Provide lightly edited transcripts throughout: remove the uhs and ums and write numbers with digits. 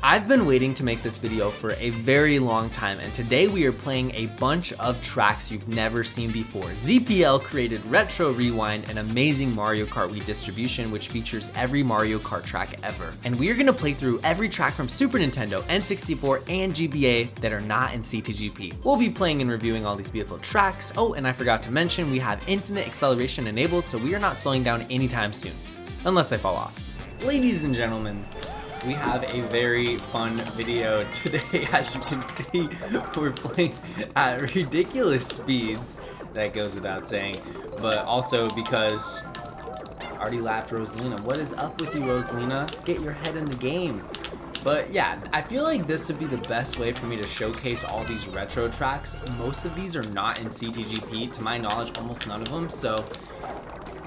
I've been waiting to make this video for a very long time, and today we are playing a bunch of tracks you've never seen before. ZPL created Retro Rewind, an amazing Mario Kart Wii distribution which features every Mario Kart track ever. And we are going to play through every track from Super Nintendo, N64, and GBA that are not in CTGP. We'll be playing and reviewing all these beautiful tracks. Oh, and I forgot to mention, we have infinite acceleration enabled, so we are not slowing down anytime soon. Unless I fall off. Ladies and gentlemen, we have a very fun video today. As you can see, we're playing at ridiculous speeds. That goes without saying. But also because I already lapped Rosalina. What is up with you, Rosalina? Get your head in the game. But yeah, I feel like this would be the best way for me to showcase all these retro tracks. Most of these are not in CTGP. To my knowledge, almost none of them. So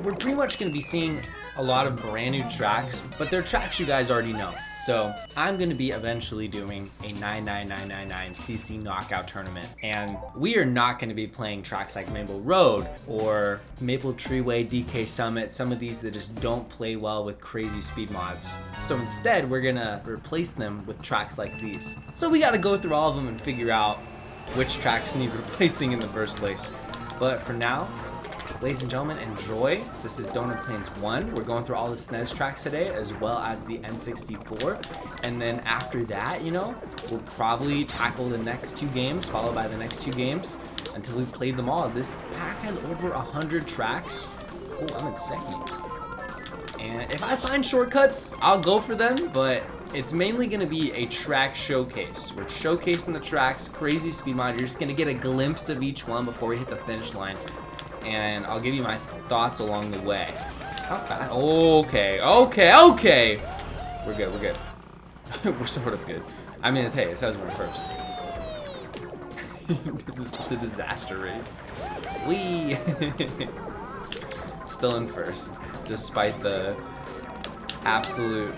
we're pretty much going to be seeing a lot of brand new tracks, but they're tracks you guys already know. So I'm going to be eventually doing a 99999cc knockout tournament, and we are not going to be playing tracks like Maple Road or Maple Treeway, DK Summit, some of these that just don't play well with crazy speed mods. So instead, we're going to replace them with tracks like these. So we got to go through all of them and figure out which tracks need replacing in the first place. But for now, ladies and gentlemen, enjoy. This is Donut Plains 1. We're going through all the SNES tracks today, as well as the N64. And then after that, you know, we'll probably tackle the next two games, followed by the next two games, until we've played them all. This pack has over 100 tracks. Oh, I'm in second. And if I find shortcuts, I'll go for them, but it's mainly going to be a track showcase. We're showcasing the tracks, crazy speed mod. You're just going to get a glimpse of each one before we hit the finish line. And I'll give you my thoughts along the way. How fast? Okay. We're good. We're sort of good. I mean, hey, it says we're first. This is a disaster race. Whee! Still in first, despite the absolute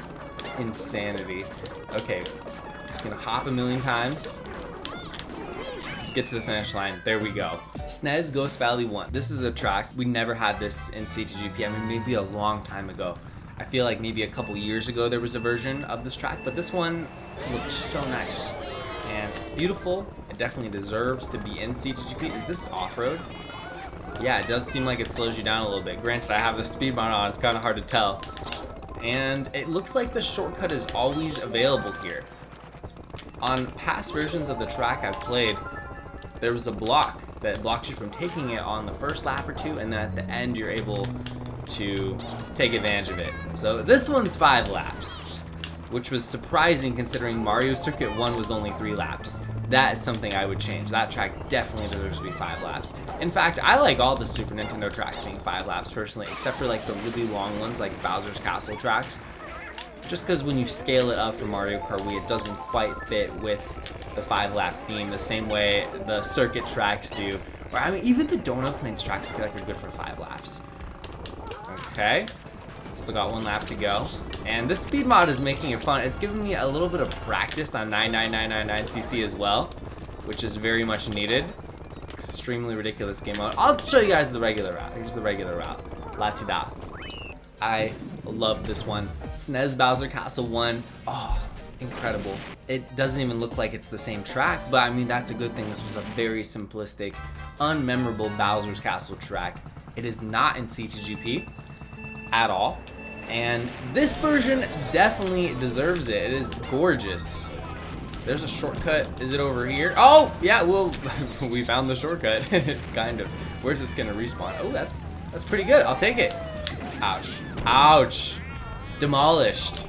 insanity. Okay, just gonna hop a million times. Get to the finish line. There we go. SNES Ghost Valley 1. This is a track. We never had this in CTGP. I mean, maybe a long time ago. I feel like maybe a couple years ago there was a version of this track, but this one looks so nice. And it's beautiful. It definitely deserves to be in CTGP. Is this off-road? Yeah, it does seem like it slows you down a little bit. Granted, I have the speed mod on. It's kind of hard to tell. And it looks like the shortcut is always available here. On past versions of the track I've played, there was a block that blocks you from taking it on the first lap or two, and then at the end you're able to take advantage of it. So this one's 5 laps, which was surprising considering Mario Circuit 1 was only 3 laps. That is something I would change. That track definitely deserves to be 5 laps. In fact, I like all the Super Nintendo tracks being 5 laps personally, except for like the really long ones like Bowser's Castle tracks. Just because when you scale it up for Mario Kart Wii, it doesn't quite fit with the 5-lap theme the same way the circuit tracks do. Or I mean, even the Donut Plains tracks I feel like are good for 5 laps. Okay, still got 1 lap to go. And this speed mod is making it fun. It's giving me a little bit of practice on 99999cc as well, which is very much needed. Extremely ridiculous game mode. I'll show you guys the regular route. Here's the regular route. La-ti-da. I love this one. SNES Bowser Castle 1. Oh, incredible. It doesn't even look like it's the same track, but I mean, that's a good thing. This was a very simplistic, unmemorable Bowser's Castle track. It is not in CTGP at all. And this version definitely deserves it. It is gorgeous. There's a shortcut. Is it over here? Oh, yeah, well, we found the shortcut. It's kind of. Where's this gonna respawn? Oh, that's pretty good. I'll take it. Ouch. Ouch. Demolished.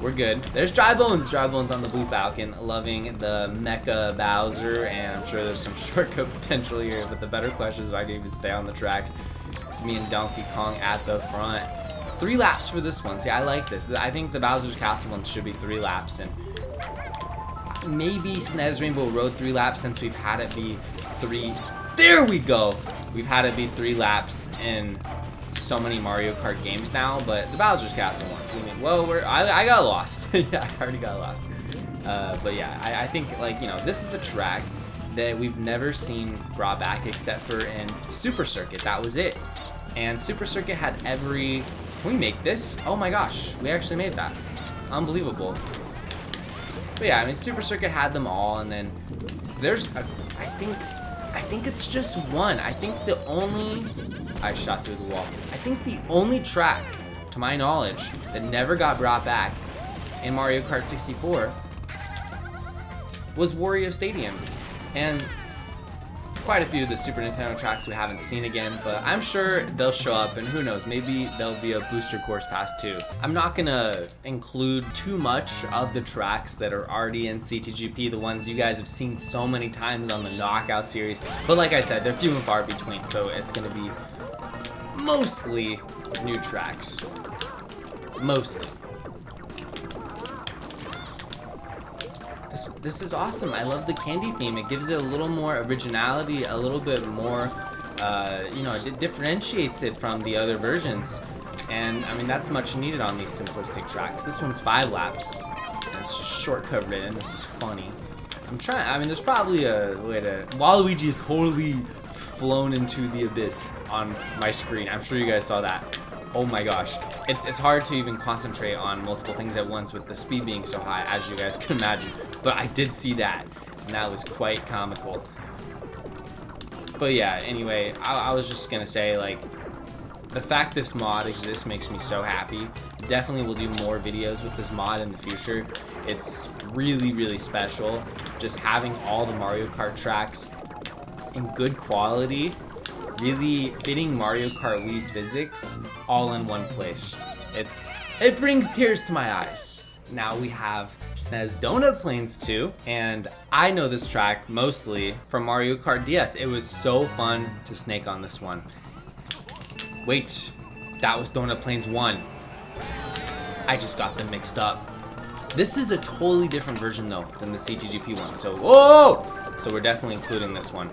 We're good. There's Dry Bones. Dry Bones on the Blue Falcon. Loving the Mecha Bowser, and I'm sure there's some shortcut potential here, but the better question is if I can even stay on the track. It's me and Donkey Kong at the front. 3 laps for this one. See, I like this. I think the Bowser's Castle one should be 3 laps, and maybe SNES Rainbow Road 3 laps since we've had it be 3. There we go. We've had it be 3 laps in so many Mario Kart games now, but the Bowser's Castle one. I mean, well, I got lost. Yeah, I already got lost. But yeah, I think, like, you know, this is a track that we've never seen brought back except for in Super Circuit. That was it. And Super Circuit had every. Can we make this? Oh my gosh, we actually made that. Unbelievable. But yeah, I mean, Super Circuit had them all, and then there's a, I think it's just one. I think the only, I shot through the wall. I think the only track, to my knowledge, that never got brought back in Mario Kart 64 was Wario Stadium. And quite a few of the Super Nintendo tracks we haven't seen again, but I'm sure they'll show up, and who knows, maybe there'll be a booster course pass too. I'm not gonna include too much of the tracks that are already in CTGP, the ones you guys have seen so many times on the Knockout series, but like I said, they're few and far between, so it's gonna be mostly new tracks. Mostly. This is awesome. I love the candy theme. It gives it a little more originality, a little bit more, you know, it differentiates it from the other versions. And I mean, that's much needed on these simplistic tracks. This one's 5 laps. And it's just shortcut ridden. This is funny. I'm trying, I mean, there's probably a way to, Waluigi is totally flown into the abyss on my screen. I'm sure you guys saw that. Oh my gosh, it's hard to even concentrate on multiple things at once with the speed being so high, as you guys can imagine. But I did see that, and that was quite comical. But yeah, anyway, I was just gonna say, like, the fact this mod exists makes me so happy. Definitely will do more videos with this mod in the future. It's really, really special. Just having all the Mario Kart tracks in good quality, really fitting Mario Kart Wii's physics all in one place. It brings tears to my eyes. Now we have SNES Donut Plains 2, and I know this track mostly from Mario Kart DS. It was so fun to snake on this one. Wait, that was Donut Plains 1. I just got them mixed up. This is a totally different version though than the CTGP one, so whoa! So we're definitely including this one.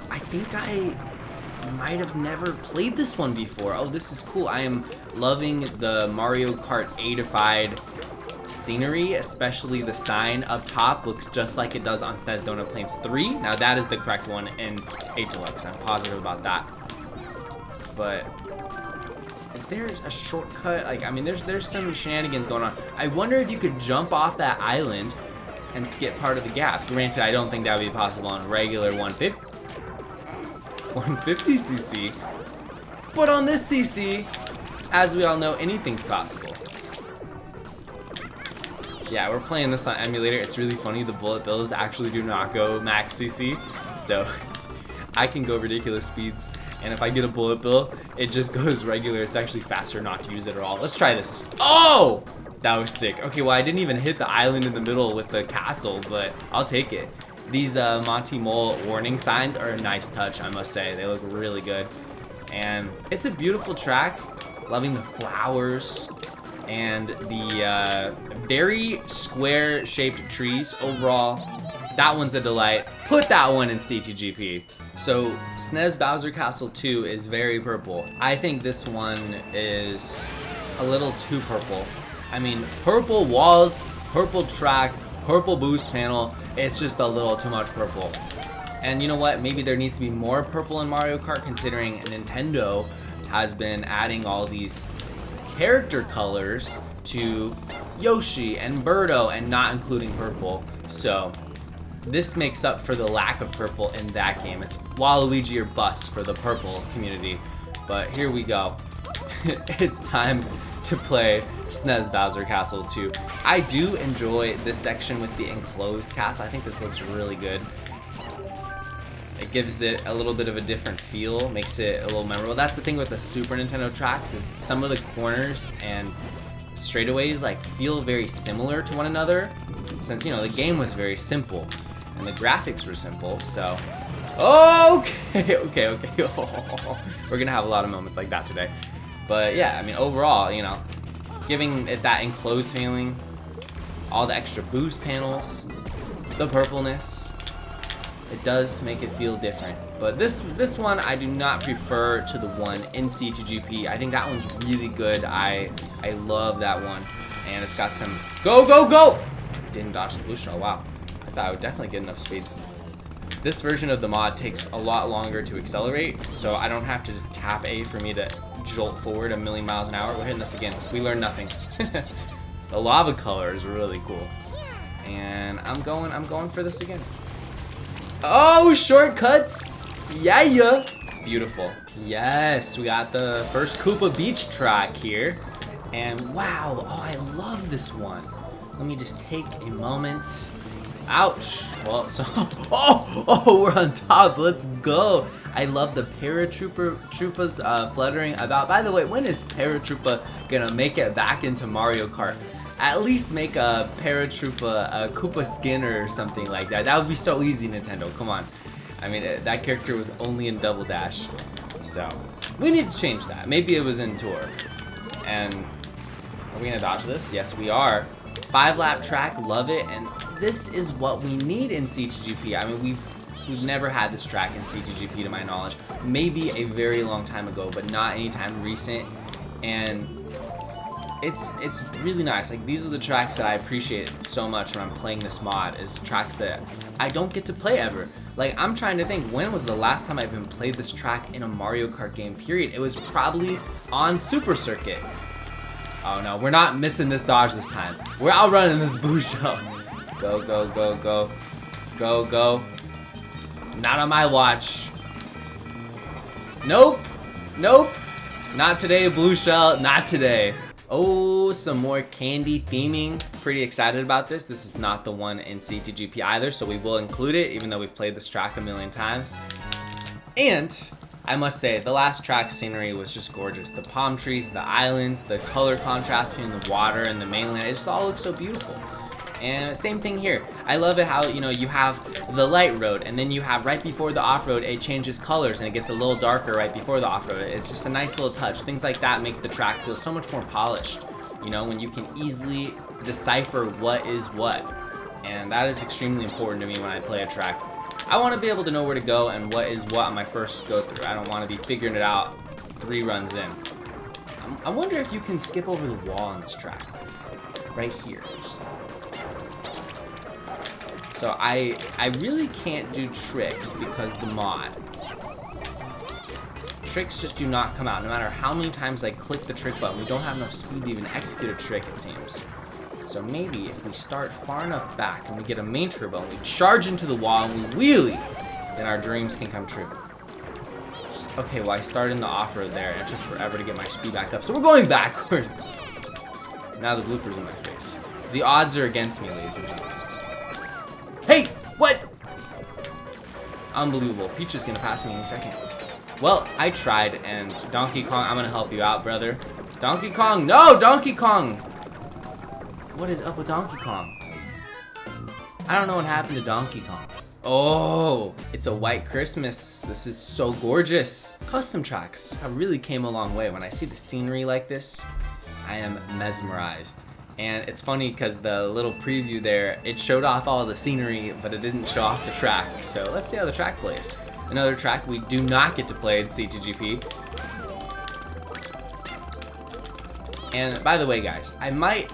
I think I might have never played this one before. Oh, this is cool. I am loving the Mario Kart 8-ified scenery, especially the sign up top looks just like it does on SNES Donut Plains 3. Now that is the correct one in 8 Deluxe. I'm positive about that. But is there a shortcut? Like, I mean, there's some shenanigans going on. I wonder if you could jump off that island and skip part of the gap. Granted, I don't think that would be possible on a regular 150cc, but on this CC, as we all know, anything's possible. Yeah, we're playing this on emulator. It's really funny. The bullet bills actually do not go max CC, so I can go ridiculous speeds, and if I get a bullet bill, it just goes regular. It's actually faster not to use it at all. Let's try this. Oh! That was sick. Okay, well, I didn't even hit the island in the middle with the castle, but I'll take it. These Monty Mole warning signs are a nice touch, I must say. They look really good. And it's a beautiful track. Loving the flowers and the very square-shaped trees. Overall, that one's a delight. Put that one in CTGP. So, SNES Bowser Castle 2 is very purple. I think this one is a little too purple. I mean, purple walls, purple track, purple boost panel, it's just a little too much purple. And you know what, maybe there needs to be more purple in Mario Kart, considering Nintendo has been adding all these character colors to Yoshi and Birdo and not including purple. So this makes up for the lack of purple in that game. It's Waluigi or bust for the purple community. But here we go. It's time to play SNES Bowser Castle 2. I do enjoy this section with the enclosed castle. I think this looks really good. It gives it a little bit of a different feel, makes it a little memorable. That's the thing with the Super Nintendo tracks, is some of the corners and straightaways like feel very similar to one another, since, you know, the game was very simple and the graphics were simple. So okay. We're gonna have a lot of moments like that today. But yeah, I mean, overall, you know, giving it that enclosed feeling, all the extra boost panels, the purpleness, it does make it feel different. But this one I do not prefer to the one in CTGP. I think that one's really good. I love that one, and it's got some go. Didn't dodge the pollution. Oh wow, I thought I would definitely get enough speed. This version of the mod takes a lot longer to accelerate, so I don't have to just tap A for me to jolt forward 1,000,000 miles an hour. We're hitting this again. We learned nothing. The lava color is really cool. And I'm going for this again. Oh, shortcuts! Yeah! Beautiful. Yes, we got the first Koopa Beach track here. And wow, oh, I love this one. Let me just take a moment. Ouch. Well, so, oh, we're on top. Let's go. I love the Paratroopas fluttering about. By the way, when is Paratroopa gonna make it back into Mario Kart? At least make a Paratroopa, a Koopa skin or something like that. That would be so easy, Nintendo. Come on. I mean, that character was only in Double Dash. So, we need to change that. Maybe it was in Tour. And are we gonna dodge this? Yes, we are. 5-lap track, love it. And this is what we need in CTGP. I mean, we've never had this track in CTGP to my knowledge. Maybe a very long time ago, but not anytime recent. And it's really nice. Like, these are the tracks that I appreciate so much when I'm playing this mod, is tracks that I don't get to play ever. Like, I'm trying to think, when was the last time I even played this track in a Mario Kart game, period? It was probably on Super Circuit. Oh no, we're not missing this dodge this time. We're outrunning this blue shell. Go, go, go, go. Go, go. Not on my watch. Nope. Nope. Not today, blue shell. Not today. Oh, some more candy theming. Pretty excited about this. This is not the one in CTGP either, so we will include it, even though we've played this track a million times. And I must say, the last track scenery was just gorgeous. The palm trees, the islands, the color contrast between the water and the mainland, it just all looks so beautiful. And same thing here. I love it how, you know, you have the light road, and then you have right before the off-road, it changes colors and it gets a little darker right before the off-road. It's just a nice little touch. Things like that make the track feel so much more polished, you know, when you can easily decipher what is what. And that is extremely important to me when I play a track. I want to be able to know where to go and what is what on my first go through. I don't want to be figuring it out 3 runs in. I wonder if you can skip over the wall on this track. Right here. So I really can't do tricks because the mod. Tricks just do not come out. No matter how many times I click the trick button, we don't have enough speed to even execute a trick, it seems. So maybe if we start far enough back and we get a main turbo and we charge into the wall and we wheelie, then our dreams can come true. Okay, well I started in the off-road there and it took forever to get my speed back up, so we're going backwards. Now the blooper's in my face. The odds are against me, ladies and gentlemen. Hey, what? Unbelievable. Peach is gonna pass me in a second. Well, I tried, and Donkey Kong, I'm gonna help you out, brother. Donkey Kong, no, Donkey Kong! What is up with Donkey Kong? I don't know what happened to Donkey Kong. Oh, it's a white Christmas. This is so gorgeous. Custom tracks have really came a long way. When I see the scenery like this, I am mesmerized. And it's funny because the little preview there, it showed off all the scenery, but it didn't show off the track. So let's see how the track plays. Another track we do not get to play in CTGP. And by the way, guys, I might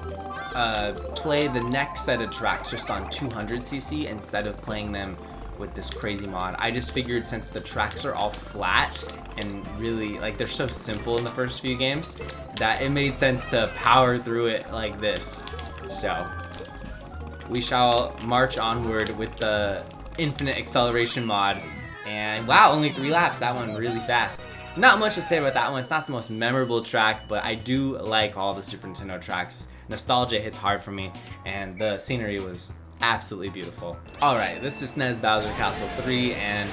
play the next set of tracks just on 200cc instead of playing them with this crazy mod. I just figured since the tracks are all flat and really, like, they're so simple in the first few games that it made sense to power through it like this. So we shall march onward with the infinite acceleration mod. And wow, only 3 laps. That one really fast. Not much to say about that one. It's not the most memorable track, but I do like all the Super Nintendo tracks. Nostalgia hits hard for me, and the scenery was absolutely beautiful. Alright, this is SNES Bowser Castle 3, and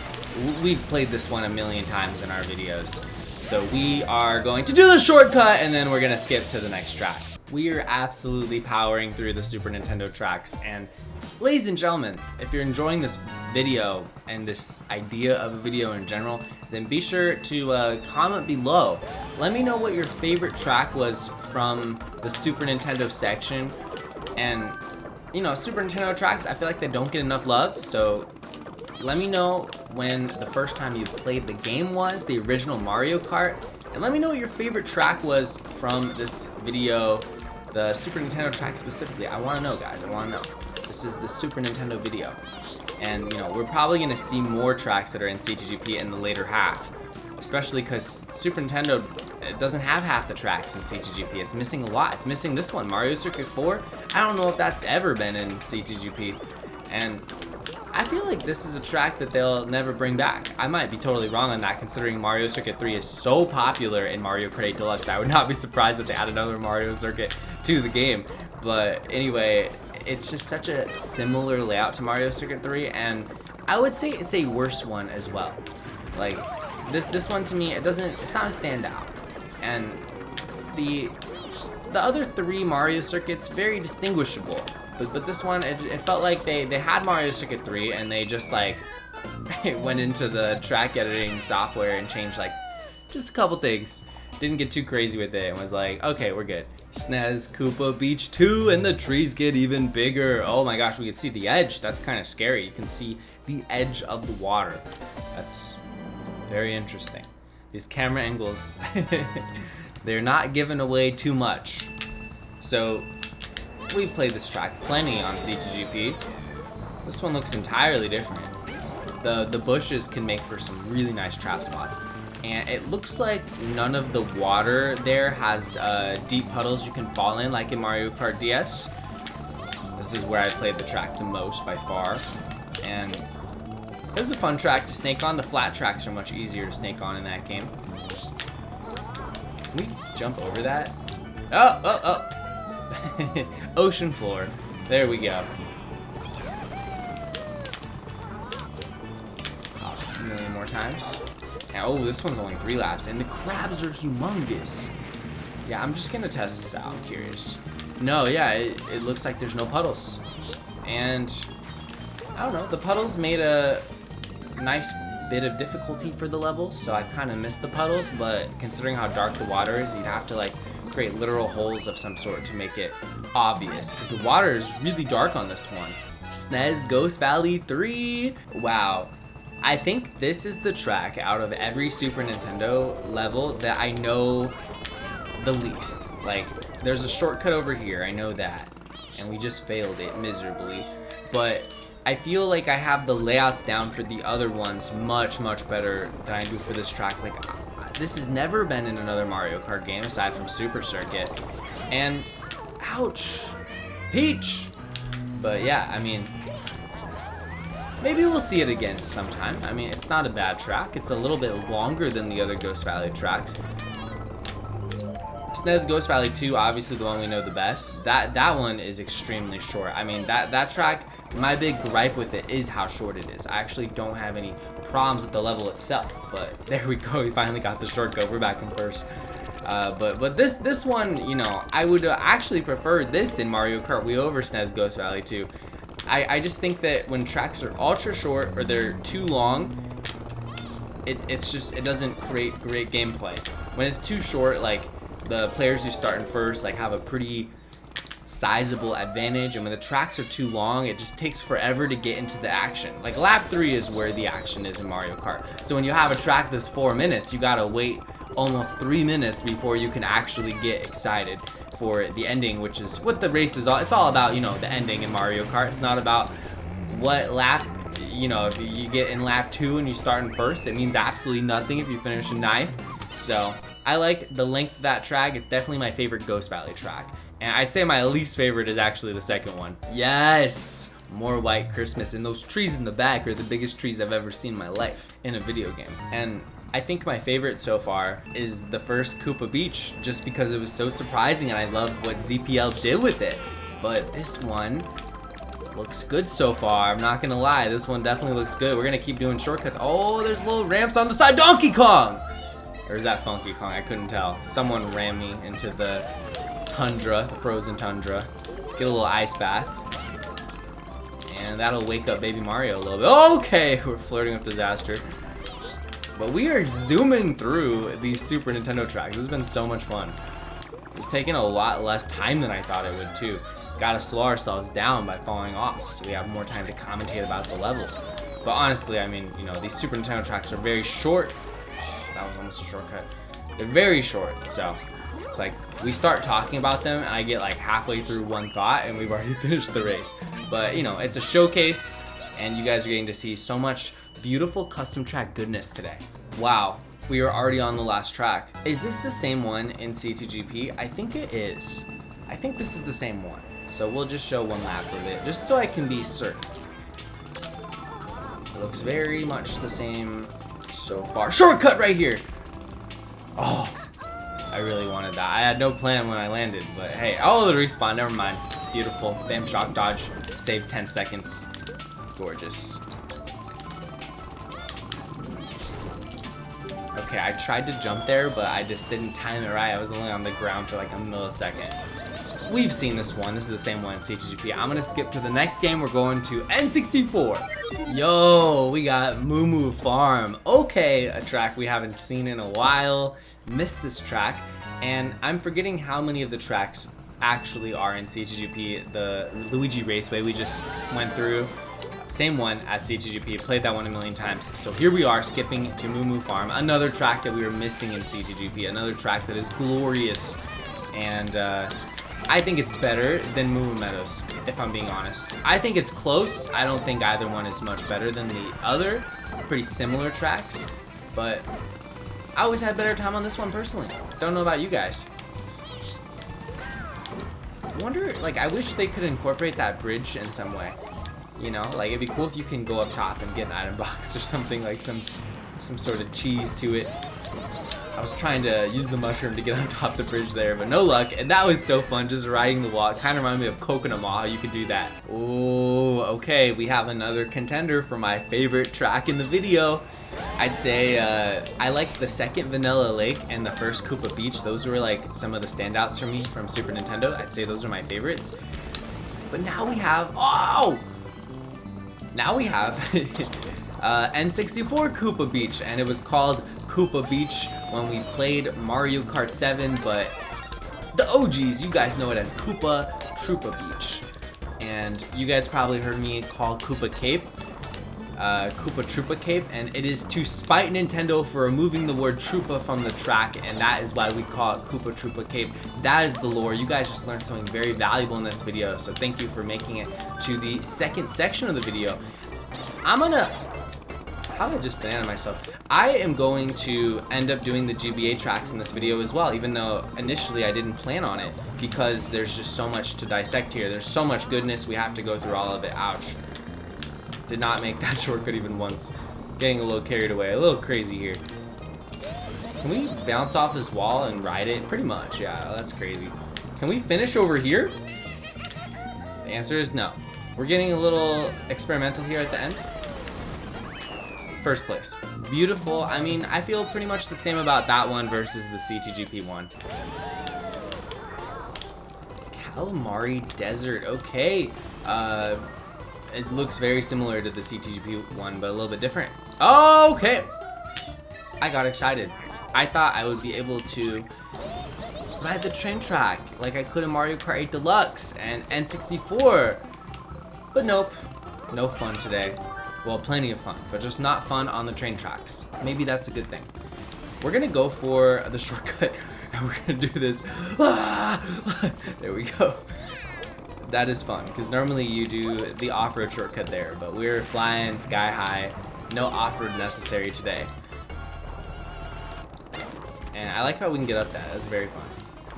we've played this one a million times in our videos. So we are going to do the shortcut, and then we're gonna skip to the next track. We are absolutely powering through the Super Nintendo tracks, and ladies and gentlemen, if you're enjoying this video and this idea of a video in general, then be sure to comment below. Let me know what your favorite track was from the Super Nintendo section. And you know, Super Nintendo tracks, I feel like they don't get enough love, so let me know when the first time you played the game was, the original Mario Kart, and let me know what your favorite track was from this video, the Super Nintendo track specifically. I want to know, guys, I want to know. This is the Super Nintendo video. And, you know, we're probably going to see more tracks that are in CTGP in the later half. Especially because Super Nintendo, it doesn't have half the tracks in CTGP. It's missing a lot. It's missing this one, Mario Circuit 4. I don't know if that's ever been in CTGP. And I feel like this is a track that they'll never bring back. I might be totally wrong on that, considering Mario Circuit 3 is so popular in Mario Kart 8 Deluxe. I would not be surprised if they add another Mario Circuit to the game. But anyway, it's just such a similar layout to Mario Circuit 3, and I would say it's a worse one as well. Like, this one to me, it's not a standout. And the other 3 Mario Circuits, very distinguishable. But this one, it felt like they had Mario Circuit 3 and they just like went into the track editing software and changed like just a couple things. Didn't get too crazy with it and was like, okay, we're good. SNES Koopa Beach 2 and the trees get even bigger. Oh my gosh, we can see the edge. That's kind of scary. You can see the edge of the water. That's very interesting. These camera angles, they're not giving away too much. So we've played this track plenty on C2GP. This one looks entirely different. The bushes can make for some really nice trap spots. And it looks like none of the water there has deep puddles you can fall in like in Mario Kart DS. This is where I played the track the most by far. And it was a fun track to snake on. The flat tracks are much easier to snake on in that game. Can we jump over that? Oh! Ocean floor. There we go. A million more times. And, oh, this one's only 3 laps, and the crabs are humongous. Yeah, I'm just gonna test this out. I'm curious. No, yeah, it looks like there's no puddles. And I don't know, the puddles made a nice bit of difficulty for the level, so I kind of missed the puddles, but considering how dark the water is, you'd have to like create literal holes of some sort to make it obvious, because the water is really dark on this one. SNES Ghost Valley 3. Wow. I think this is the track out of every Super Nintendo level that I know the least. Like, there's a shortcut over here, I know that, and we just failed it miserably. But I feel like I have the layouts down for the other ones much better than I do for this track. Like, this has never been in another Mario Kart game aside from Super Circuit. And, ouch, Peach! But yeah, I mean, maybe we'll see it again sometime. I mean, it's not a bad track. It's a little bit longer than the other Ghost Valley tracks. SNES Ghost Valley 2, obviously the one we know the best. That one is extremely short. I mean, that track, my big gripe with it is how short it is. I actually don't have any problems with the level itself, but there we go. We finally got the shortcut. We're back in first. But this one, you know, I would actually prefer this in Mario Kart Wii over SNES Ghost Valley 2. I just think that when tracks are ultra short or they're too long, it doesn't create great gameplay. When it's too short, like the players who start in first like have a pretty sizable advantage, and when the tracks are too long, it just takes forever to get into the action. Like lap 3 is where the action is in Mario Kart. So when you have a track that's 4 minutes, you gotta wait almost 3 minutes before you can actually get excited for the ending, which is what the race is all. It's all about, you know, the ending in Mario Kart. It's not about what lap, you know, if you get in lap 2 and you start in first, it means absolutely nothing if you finish in 9th. So I like the length of that track. It's definitely my favorite Ghost Valley track. And I'd say my least favorite is actually the second one. Yes! More White Christmas, and those trees in the back are the biggest trees I've ever seen in my life in a video game. And I think my favorite so far is the first Koopa Beach, just because it was so surprising and I love what ZPL did with it. But this one looks good so far, I'm not gonna lie. This one definitely looks good. We're gonna keep doing shortcuts. Oh, there's little ramps on the side. Donkey Kong! Or is that Funky Kong? I couldn't tell. Someone rammed me into the tundra, the frozen tundra. Get a little ice bath. And that'll wake up baby Mario a little bit. Okay, we're flirting with disaster. But we are zooming through these Super Nintendo tracks. This has been so much fun. It's taken a lot less time than I thought it would too. Gotta slow ourselves down by falling off so we have more time to commentate about the level. But honestly, I mean, you know, these Super Nintendo tracks are very short. Oh, that was almost a shortcut. They're very short, so it's like we start talking about them and I get like halfway through one thought and we've already finished the race. But you know, it's a showcase and you guys are getting to see so much beautiful custom track goodness today. Wow, We are already on the last track. Is this the same one in C2GP? I think it is. I think this is the same one. So we'll just show one lap of it, just so I can be certain. It looks very much the same so far. Shortcut right here! Oh, I really wanted that. I had no plan when I landed, but hey, oh, the respawn, never mind. Beautiful, bam, shock dodge, save 10 seconds. Gorgeous. Okay, I tried to jump there, but I just didn't time it right. I was only on the ground for like a millisecond. We've seen this one. This is the same one in C2GP. I'm gonna skip to the next game. We're going to N64. Yo, we got MooMoo Farm. Okay, a track we haven't seen in a while. Missed this track, and I'm forgetting how many of the tracks actually are in C2GP. The Luigi Raceway we just went through. Same one as C2GP, played that one a million times. So here we are skipping to MooMoo Farm, another track that we were missing in C2GP, another track that is glorious, and I think it's better than MooMoo Meadows, if I'm being honest. I think it's close. I don't think either one is much better than the other. Pretty similar tracks, but I always had better time on this one personally. Don't know about you guys. I wonder, like, I wish they could incorporate that bridge in some way. You know, like, it'd be cool if you can go up top and get an item box or something, like some sort of cheese to it. I was trying to use the mushroom to get on top of the bridge there, but no luck, and that was so fun, just riding the wall. It kind of reminded me of Coconut Mall, how you could do that. Oh, okay, we have another contender for my favorite track in the video. I'd say I like the second Vanilla Lake and the first Koopa Beach. Those were like some of the standouts for me from Super Nintendo. I'd say those are my favorites. But now we have, now we have N64 Koopa Beach, and it was called Koopa Beach when we played Mario Kart 7, but the OGs, you guys know it as Koopa Troopa Beach. And you guys probably heard me call Koopa Cape, Koopa Troopa Cape, and it is to spite Nintendo for removing the word Troopa from the track, and that is why we call it Koopa Troopa Cape. That is the lore. You guys just learned something very valuable in this video, so thank you for making it to the second section of the video. How did I just banana myself? I am going to end up doing the GBA tracks in this video as well, even though initially I didn't plan on it, because there's just so much to dissect here. There's so much goodness, we have to go through all of it. Ouch. Did not make that shortcut even once. Getting a little carried away, a little crazy here. Can we bounce off this wall and ride it? Pretty much, yeah, that's crazy. Can we finish over here? The answer is no. We're getting a little experimental here at the end. First place. Beautiful. I mean, I feel pretty much the same about that one versus the C2GP one. Kalimari Desert. Okay. It looks very similar to the C2GP one, but a little bit different. Oh, okay. I got excited. I thought I would be able to ride the train track like I could in Mario Kart 8 Deluxe and N64. But nope. No fun today. Well, plenty of fun, but just not fun on the train tracks. Maybe that's a good thing. We're gonna go for the shortcut, and we're gonna do this. There we go. That is fun, because normally you do the off-road shortcut there, but we're flying sky high. No off-road necessary today. And I like how we can get up that. That's very fun.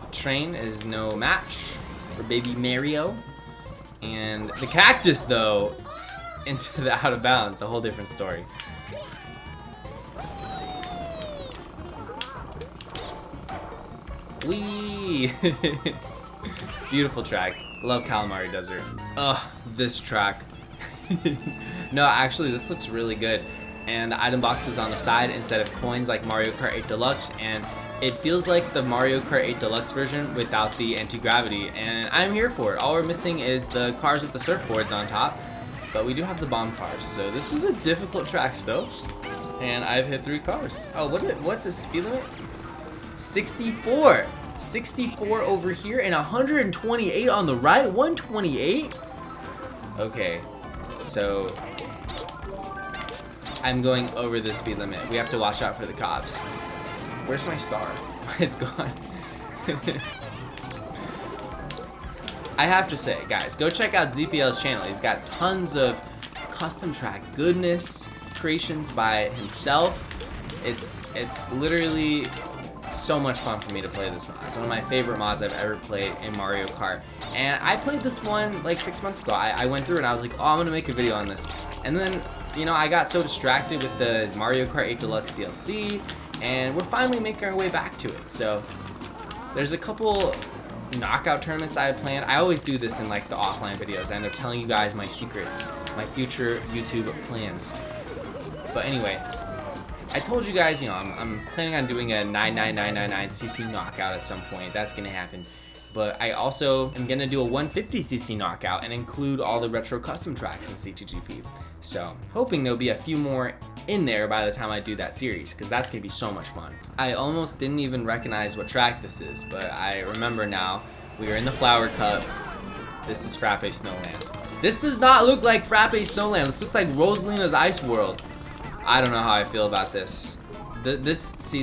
The train is no match for baby Mario. And the cactus, though, into the out of bounds, a whole different story. Whee! Beautiful track. Love Kalimari Desert. Ugh, this track. No, actually, this looks really good. And the item box is on the side instead of coins like Mario Kart 8 Deluxe, and it feels like the Mario Kart 8 Deluxe version without the anti-gravity, and I'm here for it. All we're missing is the cars with the surfboards on top. But we do have the bomb cars, so this is a difficult track still. And I've hit 3 cars. Oh, what's the speed limit? 64. 64 over here and 128 on the right. 128? Okay, so I'm going over the speed limit. We have to watch out for the cops. Where's my star? It's gone. I have to say, guys, go check out ZPL's channel. He's got tons of custom track goodness, creations by himself, It's literally so much fun for me to play this mod. It's one of my favorite mods I've ever played in Mario Kart. And I played this one like 6 months ago. I went through and I was like, oh, I'm gonna make a video on this. And then, you know, I got so distracted with the Mario Kart 8 Deluxe DLC, and we're finally making our way back to it. So there's a couple knockout tournaments I have planned. I always do this in like the offline videos. I end up telling you guys my secrets, my future YouTube plans. But anyway, I told you guys, you know, I'm planning on doing a 99999cc knockout at some point. That's gonna happen. But I also am gonna do a 150cc knockout and include all the retro custom tracks in CTGP. So hoping there'll be a few more in there by the time I do that series, because that's gonna be so much fun. I almost didn't even recognize what track this is, but I remember now. We are in the Flower Cup. This is Frappe Snowland. This does not look like Frappe Snowland. This looks like Rosalina's Ice World. I don't know how I feel about this. This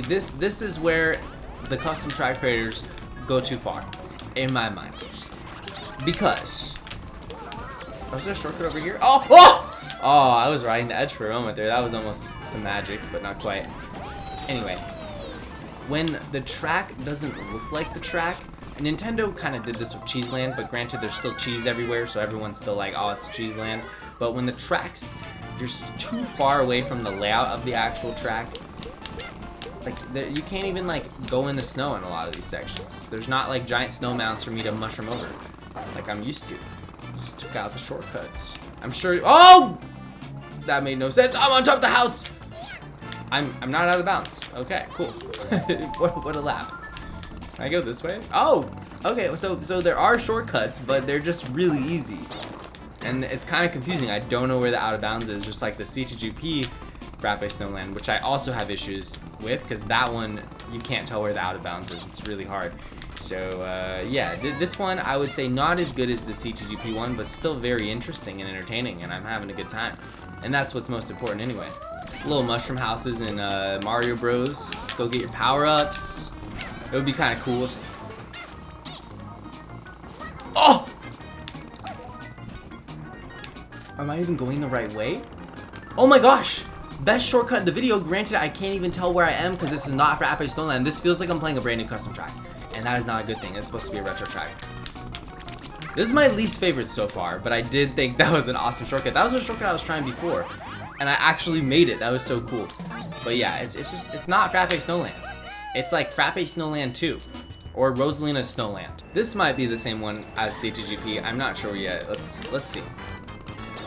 is where the custom track creators go too far, in my mind. Because, was there a shortcut over here? Oh, oh! Oh, I was riding the edge for a moment there. That was almost some magic, but not quite. Anyway, when the track doesn't look like the track, Nintendo kind of did this with Cheeseland, but granted there's still cheese everywhere, so everyone's still like, oh, it's Cheeseland. But when the track's just too far away from the layout of the actual track, like you can't even like go in the snow in a lot of these sections. There's not like giant snow mounds for me to mushroom over like I'm used to. Just took out the shortcuts. I'm sure. Oh, that made no sense. I'm on top of the house. I'm not out of bounds. Okay, cool. what a lap. Can I go this way? Oh, okay. So there are shortcuts, but they're just really easy. And it's kind of confusing. I don't know where the out of bounds is, just like the CTGP Frappe Snowland, which I also have issues with, because that one, you can't tell where the out of bounds is. It's really hard. So, yeah, this one I would say not as good as the CTGP one, but still very interesting and entertaining, and I'm having a good time. And that's what's most important anyway. Little mushroom houses in Mario Bros. Go get your power-ups. It would be kind of cool if... Oh! Am I even going the right way? Oh my gosh! Best shortcut in the video. Granted, I can't even tell where I am because this is not Frappe Snowland. This feels like I'm playing a brand new custom track. And that is not a good thing. It's supposed to be a retro track. This is my least favorite so far, but I did think that was an awesome shortcut. That was a shortcut I was trying before. And I actually made it. That was so cool. But yeah, it's not Frappe Snowland. It's like Frappe Snowland 2. Or Rosalina's Snowland. This might be the same one as CTGP. I'm not sure yet. Let's see.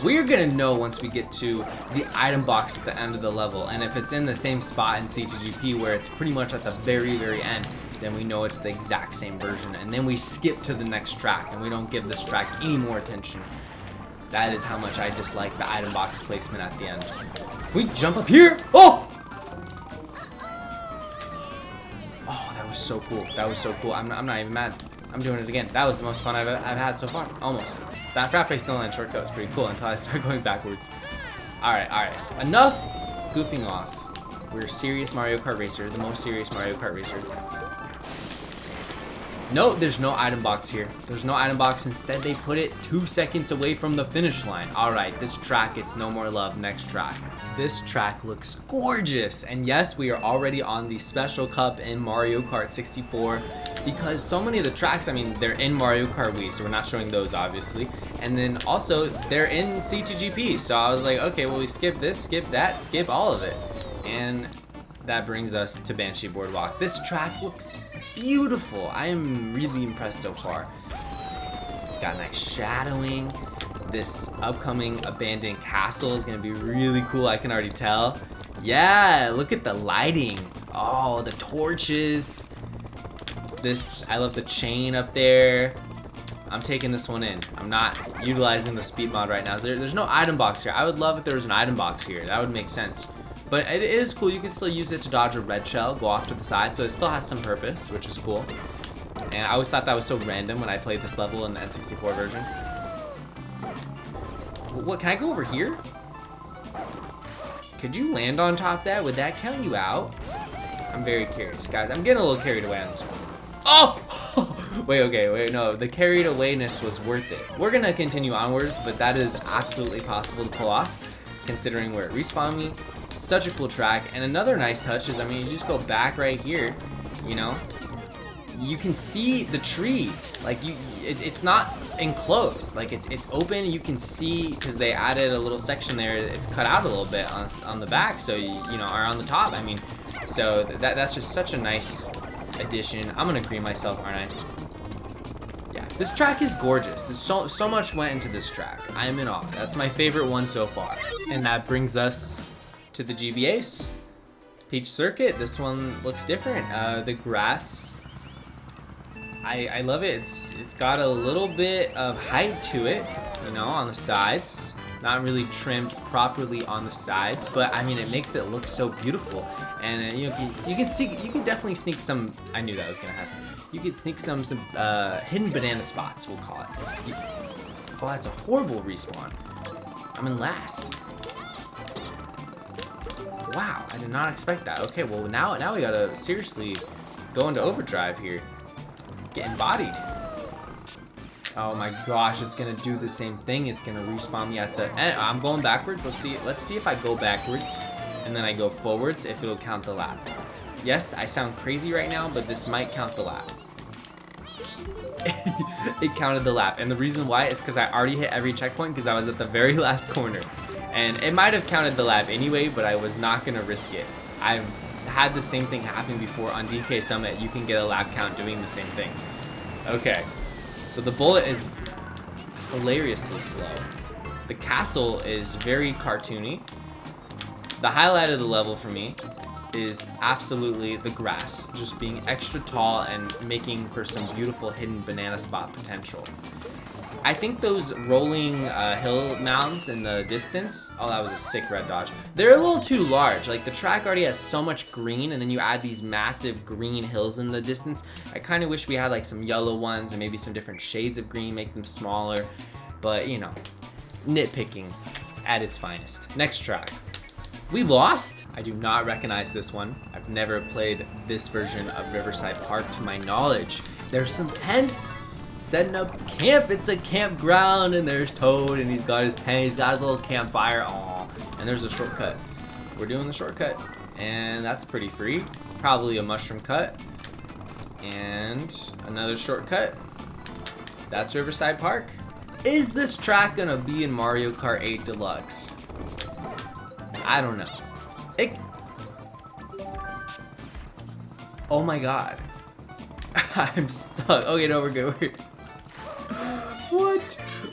We're gonna know once we get to the item box at the end of the level, and if it's in the same spot in CTGP where it's pretty much at the very end, then we know it's the exact same version, and then we skip to the next track and we don't give this track any more attention. That is how much I dislike the item box placement at the end. Can we jump up here? Oh! Oh, that was so cool. That was so cool. I'm not even mad. I'm doing it again. That was the most fun I've had so far. Almost. That Frappe Snowland shortcut was pretty cool until I started going backwards. Alright. Enough goofing off. We're serious Mario Kart Racer, the most serious Mario Kart Racer. No, there's no item box here. There's no item box. Instead, they put it 2 seconds away from the finish line. Alright, this track gets no more love. Next track. This track looks gorgeous. And yes, we are already on the Special Cup in Mario Kart 64. Because so many of the tracks, I mean, they're in Mario Kart Wii, so we're not showing those, obviously. And then also, they're in CTGP. So I was like, okay, well, we skip this, skip that, skip all of it. And that brings us to Banshee Boardwalk. This track looks beautiful. I am really impressed so far. It's got nice shadowing. This upcoming abandoned castle is gonna be really cool, I can already tell. Yeah, look at the lighting. Oh, the torches. I love the chain up there. I'm taking this one in. I'm not utilizing the speed mod right now. So there's no item box here. I would love if there was an item box here. That would make sense. But it is cool. You can still use it to dodge a red shell, go off to the side. So it still has some purpose, which is cool. And I always thought that was so random when I played this level in the N64 version. What, can I go over here? Could you land on top of that? Would that count you out? I'm very curious, guys. I'm getting a little carried away on this one. Oh! Wait, no. The carried awayness was worth it. We're gonna continue onwards, but that is absolutely possible to pull off, considering where it respawned me Such a cool track. And another nice touch is, I mean, you just go back right here, you know, you can see the tree. Like it's not enclosed, like it's open. You can see, because they added a little section there, it's cut out a little bit on the back, so you know, or on the top, I mean. So that's just such a nice addition. I'm gonna agree myself, aren't I? Yeah, this track is gorgeous. There's so much went into this track. I am in awe. That's my favorite one so far. And that brings us to the GBA's Peach Circuit. This one looks different. The grass, I love it. It's got a little bit of height to it, you know, on the sides. Not really trimmed properly on the sides, but I mean, it makes it look so beautiful. And you know, you can definitely sneak some. I knew that was gonna happen. You could sneak some hidden banana spots, we'll call it. Oh, that's a horrible respawn. I'm in last. Wow, I did not expect that. Okay, well now we gotta seriously go into overdrive here. Getting bodied. Oh my gosh, it's gonna do the same thing. It's gonna respawn me at the end. I'm going backwards. Let's see if I go backwards and then I go forwards, if it'll count the lap. Yes, I sound crazy right now, but this might count the lap. It counted the lap, and the reason why is because I already hit every checkpoint because I was at the very last corner. And it might have counted the lap anyway, but I was not gonna risk it. I've had the same thing happen before on DK Summit. You can get a lap count doing the same thing. Okay. So the bullet is hilariously slow. The castle is very cartoony. The highlight of the level for me is absolutely the grass, just being extra tall and making for some beautiful hidden banana spot potential. I think those rolling hill mounds in the distance, oh, that was a sick red dodge. They're a little too large. Like, the track already has so much green, and then you add these massive green hills in the distance. I kind of wish we had like some yellow ones and maybe some different shades of green, make them smaller. But, you know, nitpicking at its finest. Next track. We lost? I do not recognize this one. I've never played this version of Riverside Park to my knowledge. There's some tents. Setting up camp. It's a campground, and there's Toad, and he's got his tent, he's got his little campfire. Aw, and there's a shortcut. We're doing the shortcut, and that's pretty free. Probably a mushroom cut, and another shortcut. That's Riverside Park. Is this track gonna be in Mario Kart 8 Deluxe? I don't know. Oh my god. I'm stuck. Okay, no, we're good.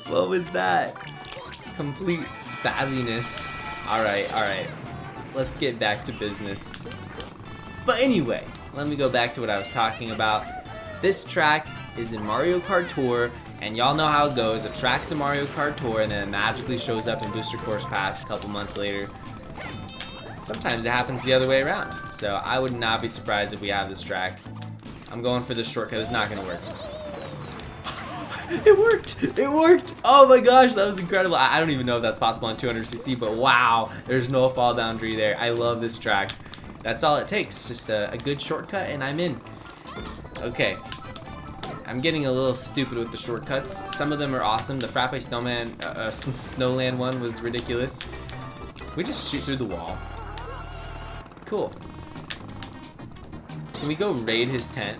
What was that? Complete spazziness. Alright. Let's get back to business. But anyway, let me go back to what I was talking about. This track is in Mario Kart Tour, and y'all know how it goes. A track's in Mario Kart Tour, and then it magically shows up in Booster Course Pass a couple months later. Sometimes it happens the other way around. So I would not be surprised if we have this track. I'm going for this shortcut. It's not gonna work. It worked! It worked! Oh my gosh, that was incredible. I don't even know if that's possible on 200cc, but wow, there's no fall down tree there. I love this track. That's all it takes. Just a good shortcut, and I'm in. Okay. I'm getting a little stupid with the shortcuts. Some of them are awesome. The Frappe Snowland one was ridiculous. We just shoot through the wall. Cool. Can we go raid his tent?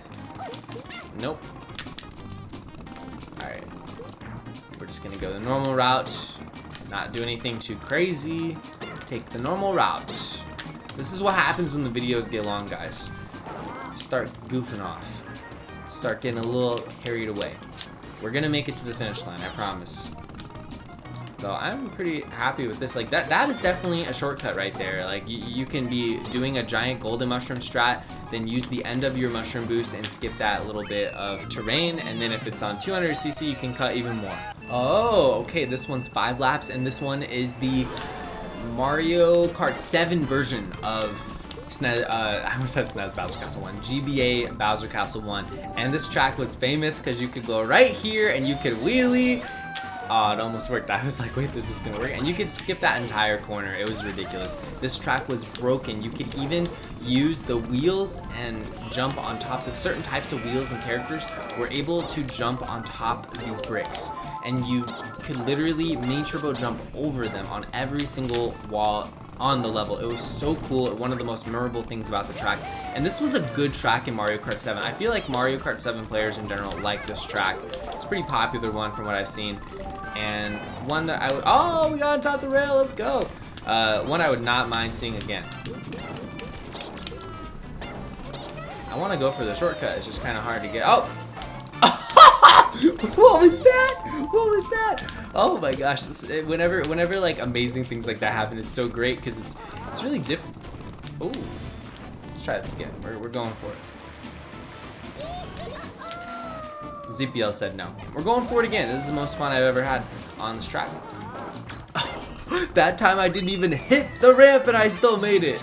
Nope. Alright. We're just gonna go the normal route. Not do anything too crazy. Take the normal route. This is what happens when the videos get long, guys. Start goofing off. Start getting a little carried away. We're gonna make it to the finish line, I promise. So I'm pretty happy with this. Like that is definitely a shortcut right there. Like you can be doing a giant golden mushroom strat, then use the end of your mushroom boost and skip that little bit of terrain, and then if it's on 200cc, you can cut even more. Oh, okay, this one's 5 laps, and this one is the Mario Kart 7 version of SNES, I almost said SNES Bowser Castle 1, GBA Bowser Castle 1, and this track was famous because you could go right here and you could wheelie. Oh, it almost worked. I was like, wait, this is gonna work. And you could skip that entire corner. It was ridiculous. This track was broken. You could even use the wheels and jump on top of certain types of wheels, and characters were able to jump on top of these bricks. And you could literally mini turbo jump over them on every single wall on the level. It was so cool. One of the most memorable things about the track. And this was a good track in Mario Kart 7. I feel like Mario Kart 7 players in general like this track. It's a pretty popular one from what I've seen. And one that I would, oh, we got on top of the rail, let's go. One I would not mind seeing again. I want to go for the shortcut. It's just kind of hard to get. Oh! What was that? What was that? Oh my gosh! Whenever like amazing things like that happen, it's so great because it's really different. Oh, let's try this again. We're going for it. ZPL said no. We're going for it again. This is the most fun I've ever had on this track. That time I didn't even hit the ramp and I still made it.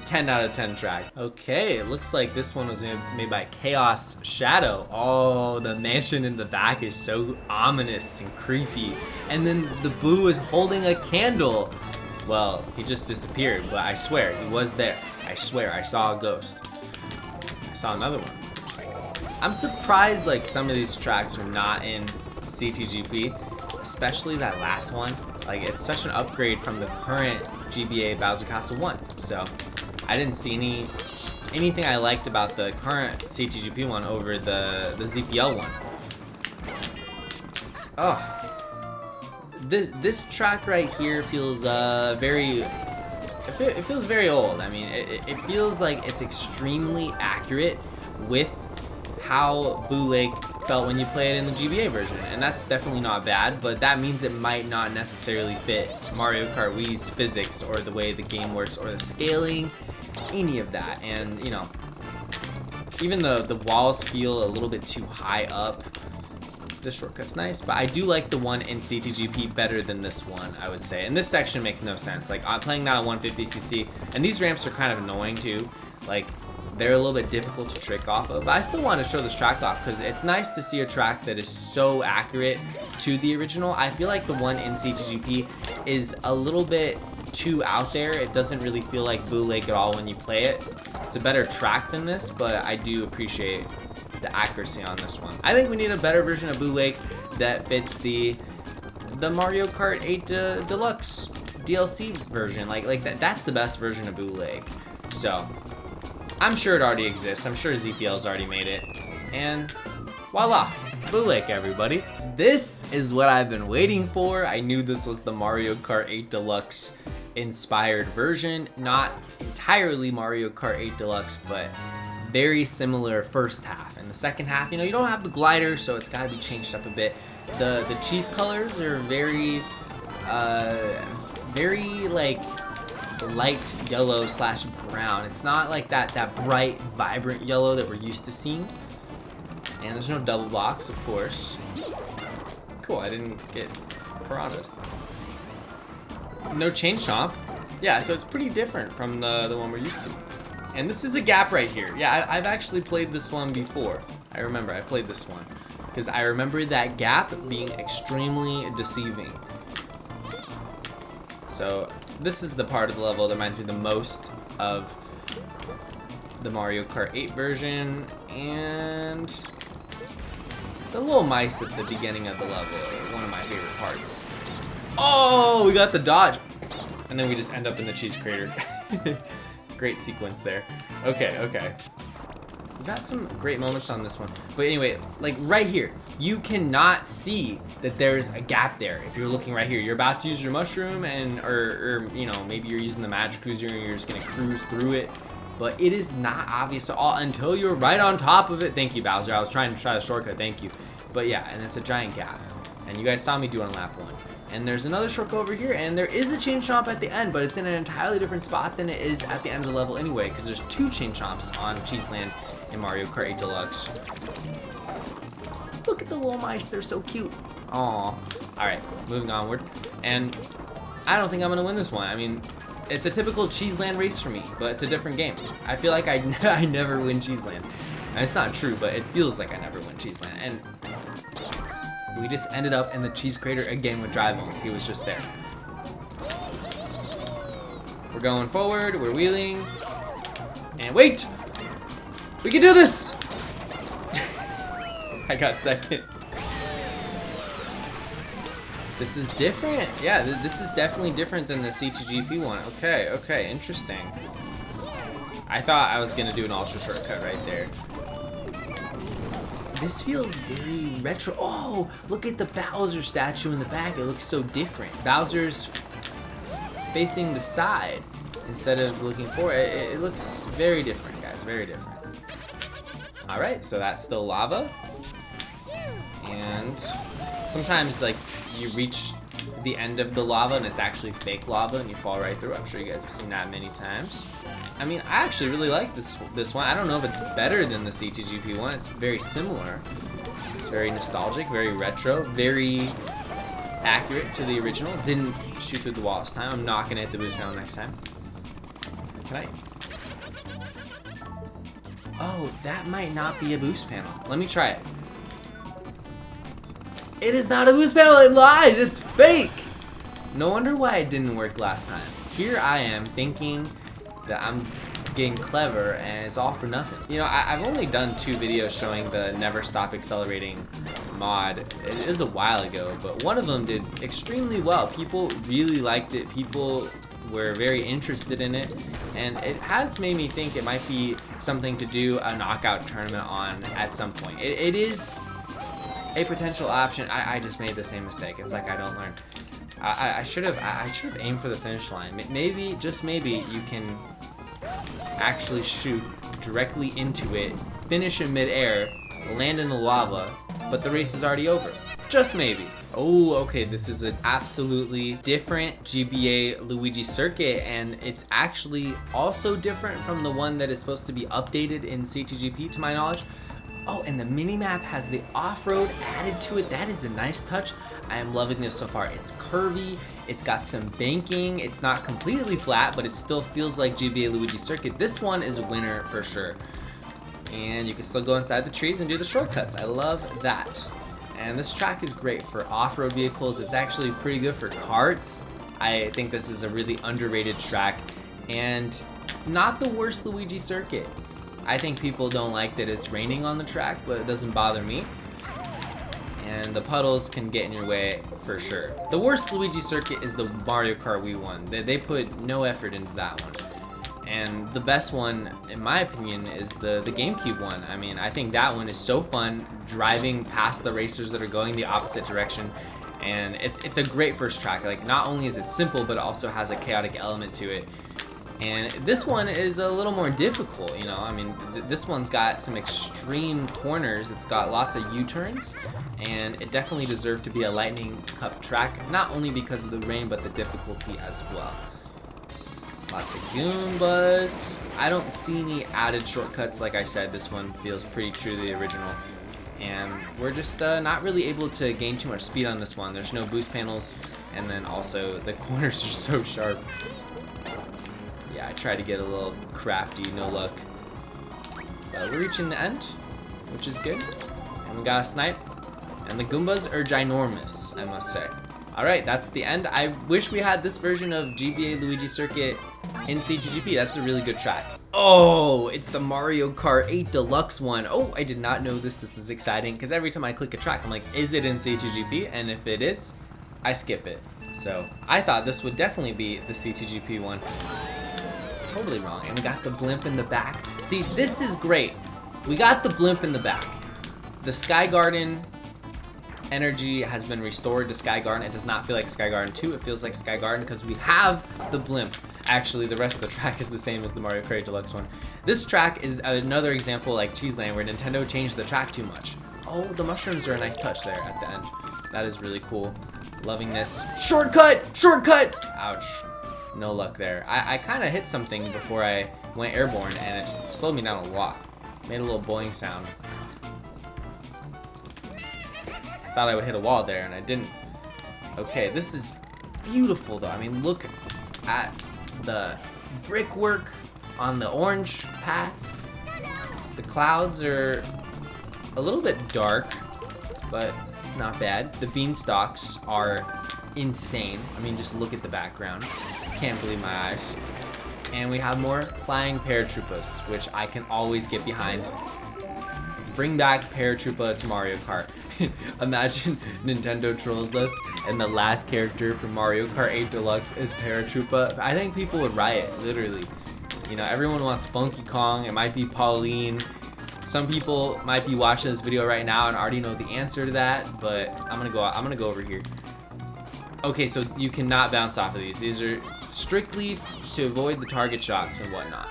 10 out of 10 track. Okay, it looks like this one was made by Chaos Shadow. Oh, the mansion in the back is so ominous and creepy. And then the Boo is holding a candle. Well, he just disappeared, but I swear, he was there. I swear, I saw a ghost. I saw another one. I'm surprised like some of these tracks are not in CTGP, especially that last one. Like, it's such an upgrade from the current GBA Bowser Castle 1. So I didn't see anything I liked about the current CTGP one over the ZPL one. Oh, this track right here feels very. It feels very old. I mean, it feels like it's extremely accurate with how Blue Lake felt when you play it in the GBA version, and that's definitely not bad, but that means it might not necessarily fit Mario Kart Wii's physics or the way the game works or the scaling, any of that. And you know, even the walls feel a little bit too high up. This shortcut's nice, but I do like the one in CTGP better than this one, I would say. And this section makes no sense. Like, I'm playing that on 150cc, and these ramps are kind of annoying too. Like, they're a little bit difficult to trick off of, but I still want to show this track off because it's nice to see a track that is so accurate to the original. I feel like the one in CTGP is a little bit too out there. It doesn't really feel like Blue Lake at all when you play it. It's a better track than this, but I do appreciate the accuracy on this one. I think we need a better version of Blue Lake that fits the Mario Kart 8 Deluxe DLC version. Like that's the best version of Blue Lake. So I'm sure it already exists. I'm sure ZPL's already made it. And voila, Blue Lake, everybody. This is what I've been waiting for. I knew this was the Mario Kart 8 Deluxe inspired version. Not entirely Mario Kart 8 Deluxe, but very similar first half. And the second half, you know, you don't have the glider, so it's got to be changed up a bit. The cheese colors are very like light yellow / brown. It's not like that bright, vibrant yellow that we're used to seeing. And there's no double blocks, of course. Cool, I didn't get piranha'd. No chain chomp. Yeah, so it's pretty different from the one we're used to. And this is a gap right here. Yeah, I've actually played this one before. I remember I played this one because I remember that gap being extremely deceiving. So this is the part of the level that reminds me the most of the Mario Kart 8 version, and the little mice at the beginning of the level are one of my favorite parts. Oh, we got the dodge, and then we just end up in the cheese crater. Great sequence there. Okay. We've had some great moments on this one. But anyway, like right here, you cannot see that there's a gap there. If you're looking right here, you're about to use your mushroom or you know, maybe you're using the magic cruiser and you're just gonna cruise through it. But it is not obvious at all until you're right on top of it. Thank you, Bowser. I was trying to try the shortcut, thank you. But yeah, and it's a giant gap. And you guys saw me do on lap 1. And there's another shortcut over here, and there is a chain chomp at the end, but it's in an entirely different spot than it is at the end of the level anyway, because there's 2 chain chomps on Cheeseland in Mario Kart 8 Deluxe. Look at the little mice, they're so cute. Aww. Alright, moving onward. And I don't think I'm gonna win this one. I mean, it's a typical Cheeseland race for me, but it's a different game. I feel like I never win Cheeseland. And it's not true, but it feels like I never win Cheeseland. And we just ended up in the cheese crater again with Dry Bones. He was just there. We're going forward, we're wheeling. And wait! We can do this! I got second. This is different. Yeah, this is definitely different than the CTGP one. Okay, interesting. I thought I was gonna do an ultra shortcut right there. This feels very retro. Oh, look at the Bowser statue in the back. It looks so different. Bowser's facing the side instead of looking forward. It looks very different, guys, very different. All right, so that's still lava. And sometimes, like, you reach the end of the lava and it's actually fake lava and you fall right through. I'm sure you guys have seen that many times. I mean, I actually really like this one. I don't know if it's better than the CTGP one. It's very similar. It's very nostalgic, very retro, very accurate to the original. Didn't shoot through the wall this time. I'm not gonna hit the boost panel next time. Can I? Oh, that might not be a boost panel. Let me try it. It is not a boost panel, it lies, it's fake! No wonder why it didn't work last time. Here I am thinking that I'm getting clever and it's all for nothing. You know, I've only done 2 videos showing the Never Stop Accelerating mod. It is a while ago, but one of them did extremely well. People really liked it, people were very interested in it, and it has made me think it might be something to do a knockout tournament on at some point. It is a potential option. I just made the same mistake. It's like I don't learn. I should have aimed for the finish line. Maybe, just maybe, you can actually shoot directly into it, finish in midair, land in the lava, but the race is already over. Just maybe. Oh, okay, this is an absolutely different GBA Luigi circuit, and it's actually also different from the one that is supposed to be updated in CTGP, to my knowledge. Oh, and the mini-map has the off-road added to it. That is a nice touch. I am loving this so far. It's curvy, it's got some banking, it's not completely flat, but it still feels like GBA Luigi Circuit. This one is a winner for sure. And you can still go inside the trees and do the shortcuts. I love that. And this track is great for off-road vehicles. It's actually pretty good for karts. I think this is a really underrated track and not the worst Luigi circuit. I think people don't like that it's raining on the track, but it doesn't bother me. And the puddles can get in your way for sure. The worst Luigi circuit is the Mario Kart Wii one. They put no effort into that one. And the best one, in my opinion, is the GameCube one. I mean, I think that one is so fun, driving past the racers that are going the opposite direction. And it's a great first track. Like, not only is it simple, but it also has a chaotic element to it. And this one is a little more difficult, you know. I mean, this one's got some extreme corners. It's got lots of U-turns, and it definitely deserved to be a Lightning Cup track, not only because of the rain, but the difficulty as well. Lots of Goombas. I don't see any added shortcuts. Like I said, this one feels pretty true to the original. And we're just not really able to gain too much speed on this one. There's no boost panels, and then also the corners are so sharp. Yeah, I tried to get a little crafty, no luck. We're reaching the end, which is good. And we got a snipe. And the Goombas are ginormous, I must say. Alright, that's the end. I wish we had this version of GBA Luigi Circuit in CTGP. That's a really good track. Oh, it's the Mario Kart 8 Deluxe one. Oh, I did not know this. This is exciting, because every time I click a track, I'm like, is it in CTGP? And if it is, I skip it. So I thought this would definitely be the CTGP one. Totally wrong. And we got the blimp in the back. See, this is great. We got the blimp in the back. The Sky Garden energy has been restored to Sky Garden. It does not feel like Sky Garden 2. It feels like Sky Garden because we have the blimp. Actually, the rest of the track is the same as the Mario Kart Deluxe one. This track is another example like Cheeseland where Nintendo changed the track too much. Oh, the mushrooms are a nice touch there at the end. That is really cool. Loving this. Shortcut! Shortcut! Ouch. No luck there. I kind of hit something before I went airborne, and it slowed me down a lot. Made a little boing sound. Thought I would hit a wall there, and I didn't. Okay, this is beautiful, though. I mean, look at the brickwork on the orange path. The clouds are a little bit dark, but not bad. The beanstalks are insane. I mean, just look at the background. Can't believe my eyes. And we have more flying paratroopas, which I can always get behind. Bring back Paratroopa to Mario Kart. Imagine Nintendo trolls us and the last character from Mario Kart 8 Deluxe is Paratroopa. I think people would riot, literally. You know, everyone wants Funky Kong. It might be Pauline. Some people might be watching this video right now and already know the answer to that, but I'm gonna go over here. Okay, so you cannot bounce off of these. These are strictly to avoid the target shocks and whatnot.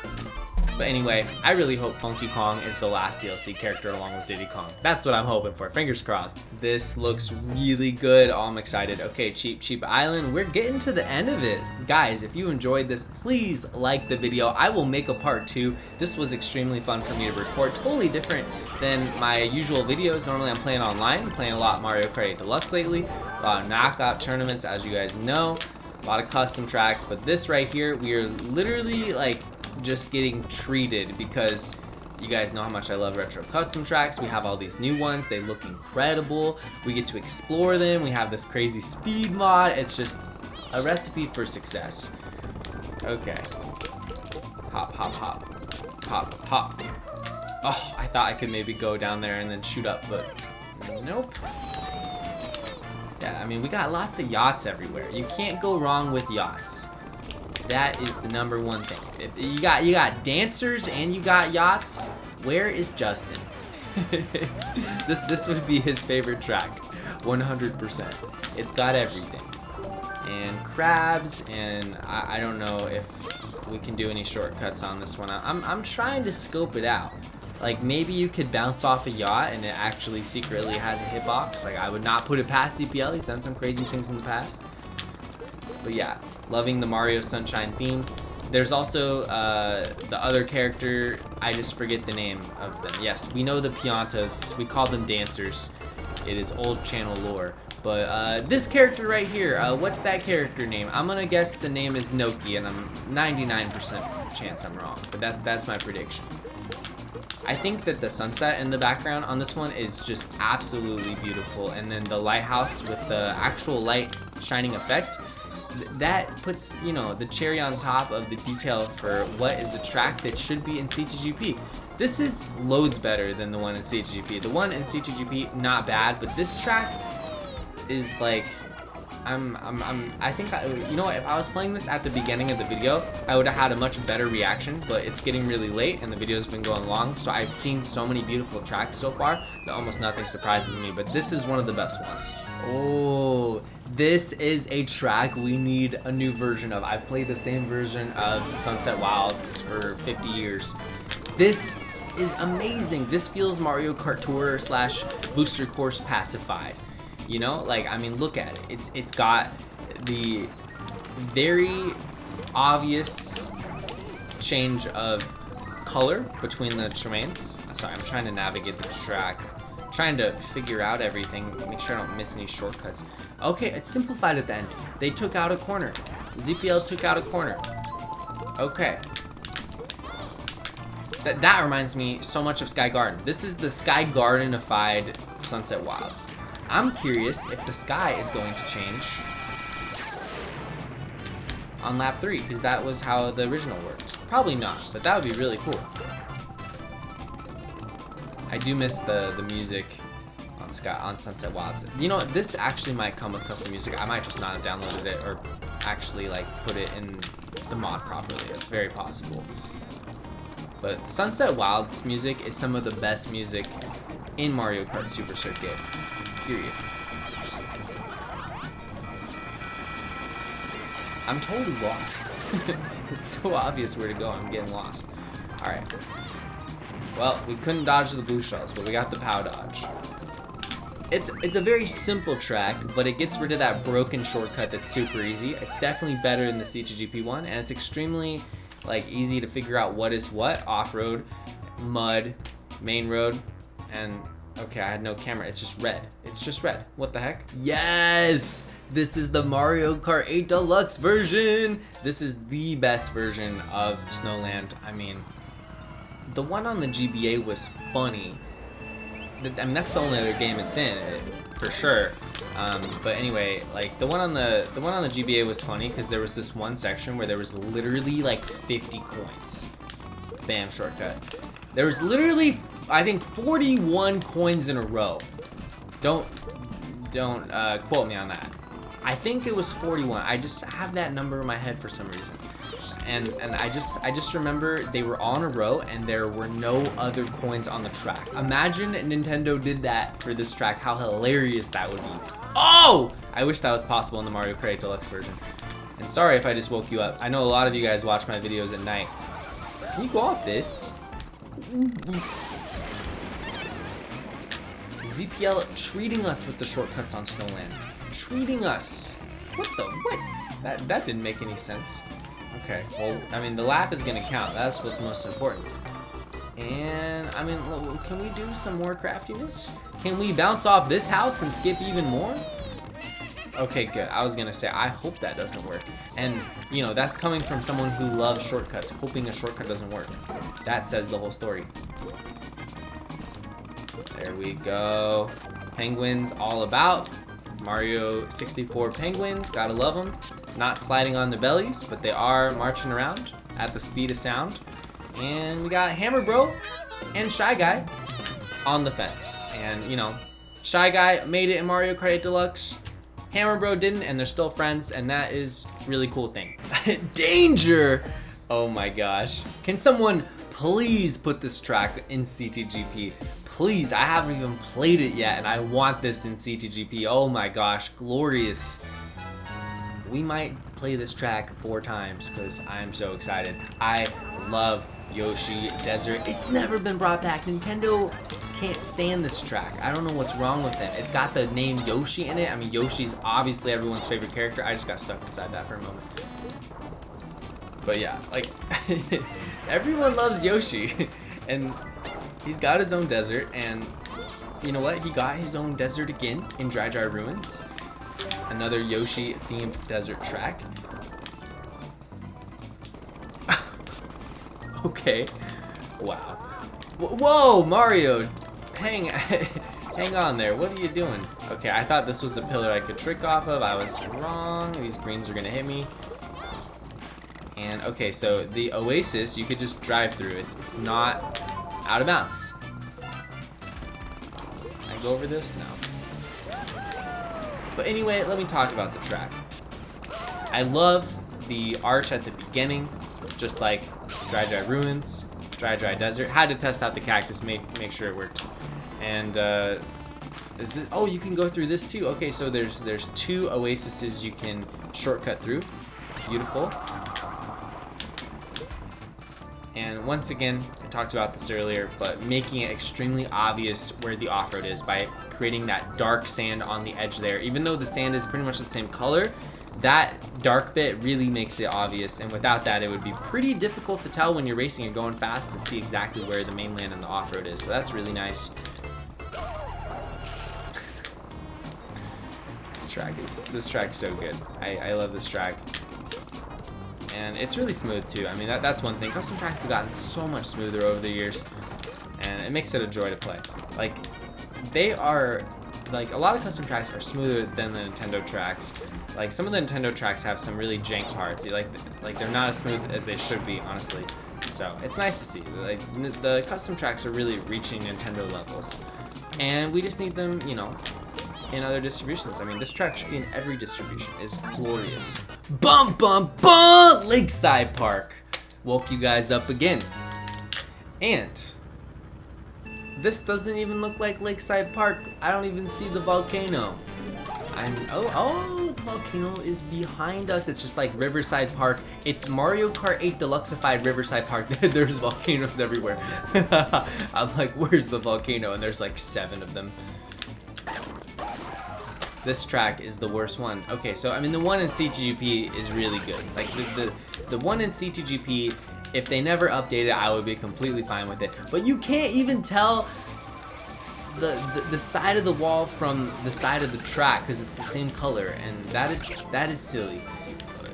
But anyway, I really hope Funky Kong is the last DLC character along with Diddy Kong. That's what I'm hoping for. Fingers crossed. This looks really good. Oh, I'm excited. Okay, Cheep Island. We're getting to the end of it. Guys, if you enjoyed this, please like the video. I will make a part 2. This was extremely fun for me to record. Totally different than my usual videos. Normally I'm playing online. I'm playing a lot Mario Kart 8 Deluxe lately. A lot of knockout tournaments, as you guys know. A lot of custom tracks. But this right here, we are literally like just getting treated because you guys know how much I love retro custom tracks. We have all these new ones. They look incredible. We get to explore them. We have this crazy speed mod. It's just a recipe for success. Okay. Hop, hop, hop. Hop, hop. Oh, I thought I could maybe go down there and then shoot up, but nope. Yeah, I mean, we got lots of yachts everywhere. You can't go wrong with yachts. That is the #1 thing. If you got dancers and you got yachts. Where is Justin? This would be his favorite track, 100%. It's got everything, and crabs, and I don't know if we can do any shortcuts on this one. I'm trying to scope it out. Like maybe you could bounce off a yacht and it actually secretly has a hitbox. Like I would not put it past CPL. He's done some crazy things in the past. But yeah, loving the Mario Sunshine theme. There's also the other character, I just forget the name of them. Yes, we know the Piantas, we call them dancers. It is old channel lore. But this character right here, what's that character name? I'm gonna guess the name is Noki, and I'm 99% chance I'm wrong, but that's my prediction. I think that the sunset in the background on this one is just absolutely beautiful, and then the lighthouse with the actual light shining effect, that puts, you know, the cherry on top of the detail for what is a track that should be in C2GP. This is loads better than the one in C2GP. The one in C2GP, not bad, but this track is like, I think, you know what, if I was playing this at the beginning of the video, I would have had a much better reaction, but it's getting really late and the video's been going long, so I've seen so many beautiful tracks so far that almost nothing surprises me, but this is one of the best ones. Oh, this is a track we need a new version of. I've played the same version of Sunset Wilds for 50 years. This is amazing. This feels Mario Kart Tour / Booster Course pacified. You know, like, I mean, look at it. It's got the very obvious change of color between the terrains. Sorry, I'm trying to navigate the track. Trying to figure out everything, make sure I don't miss any shortcuts. Okay, it's simplified at the end. They took out a corner. ZPL took out a corner. Okay. That reminds me so much of Sky Garden. This is the Sky Garden-ified Sunset Wilds. I'm curious if the sky is going to change on lap 3, because that was how the original worked. Probably not, but that would be really cool. I do miss the music on Sunset Wilds. You know, this actually might come with custom music. I might just not have downloaded it or actually like put it in the mod properly. It's very possible. But Sunset Wilds music is some of the best music in Mario Kart Super Circuit. Period. I'm totally lost. It's so obvious where to go. I'm getting lost. All right. Well, we couldn't dodge the blue shells, but we got the POW dodge. It's a very simple track, but it gets rid of that broken shortcut that's super easy. It's definitely better than the C2GP one, and it's extremely like easy to figure out what is what. Off-road, mud, main road, and okay, I had no camera. It's just red. It's just red. What the heck? Yes! This is the Mario Kart 8 Deluxe version! This is the best version of Snowland. I mean, the one on the GBA was funny. I mean, that's the only other game it's in, for sure. But anyway, like the one on the GBA was funny because there was this one section where there was literally like 50 coins. Bam, shortcut. There was literally, I think, 41 coins in a row. Don't quote me on that. I think it was 41. I just have that number in my head for some reason. And I just remember they were all in a row and there were no other coins on the track. Imagine Nintendo did that for this track, how hilarious that would be. Oh! I wish that was possible in the Mario Kart Deluxe version. And sorry if I just woke you up. I know a lot of you guys watch my videos at night. Can you go off this? ZPL treating us with the shortcuts on Snowland. Treating us. What the what? That didn't make any sense. Okay, well, I mean, the lap is gonna count. That's what's most important. And, I mean, can we do some more craftiness? Can we bounce off this house and skip even more? Okay, good. I was gonna say, I hope that doesn't work. And, you know, that's coming from someone who loves shortcuts, hoping a shortcut doesn't work. That says the whole story. There we go. Penguins all about. Mario 64 penguins, gotta love them. Not sliding on their bellies, but they are marching around at the speed of sound. And we got Hammer Bro and Shy Guy on the fence. And, you know, Shy Guy made it in Mario Kart 8 Deluxe. Hammer Bro didn't, and they're still friends, and that is a really cool thing. Danger! Oh my gosh. Can someone please put this track in CTGP? Please, I haven't even played it yet, and I want this in CTGP. Oh my gosh, glorious. We might play this track 4 times because I'm so excited. I love Yoshi Desert. It's never been brought back. Nintendo can't stand this track. I don't know what's wrong with it. It's got the name Yoshi in it. I mean, Yoshi's obviously everyone's favorite character. I just got stuck inside that for a moment. But yeah, like, everyone loves Yoshi. And he's got his own desert. And you know what? He got his own desert again in Dry Dry Ruins. Another Yoshi themed desert track. Okay. Wow. Whoa, Mario! Hang on there. What are you doing? Okay, I thought this was a pillar I could trick off of. I was wrong. These greens are gonna hit me. And okay, so the oasis you could just drive through. It's not out of bounds. Can I go over this? No. But anyway, let me talk about the track. I love the arch at the beginning, just like Dry Dry Ruins, Dry Dry Desert. Had to test out the cactus, make sure it worked. And is this, oh, you can go through this too. Okay, so there's 2 oases you can shortcut through. Beautiful. And once again, I talked about this earlier, but making it extremely obvious where the off-road is by creating that dark sand on the edge there. Even though the sand is pretty much the same color, that dark bit really makes it obvious, and without that it would be pretty difficult to tell when you're racing and going fast to see exactly where the mainland and the off-road is. So that's really nice. This track's so good. I love this track. And it's really smooth too. I mean, that's one thing. Custom tracks have gotten so much smoother over the years, and it makes it a joy to play. Like, they are, like, a lot of custom tracks are smoother than the Nintendo tracks. Like, some of the Nintendo tracks have some really jank parts. Like they're not as smooth as they should be, honestly. So it's nice to see. Like, the custom tracks are really reaching Nintendo levels, and we just need them, you know, in other distributions. I mean, this track should be in every distribution. It's glorious. Bum bum bum! Lakeside Park woke you guys up again. And this doesn't even look like Lakeside Park. I don't even see the volcano. Oh, the volcano is behind us. It's just like Riverside Park. It's Mario Kart 8 Deluxeified Riverside Park. There's volcanoes everywhere. I'm like, where's the volcano? And there's like 7 of them. This track is the worst one. Okay, so I mean, the one in CTGP is really good. Like the one in CTGP, if they never update it, I would be completely fine with it. But you can't even tell the side of the wall from the side of the track because it's the same color, and that is silly.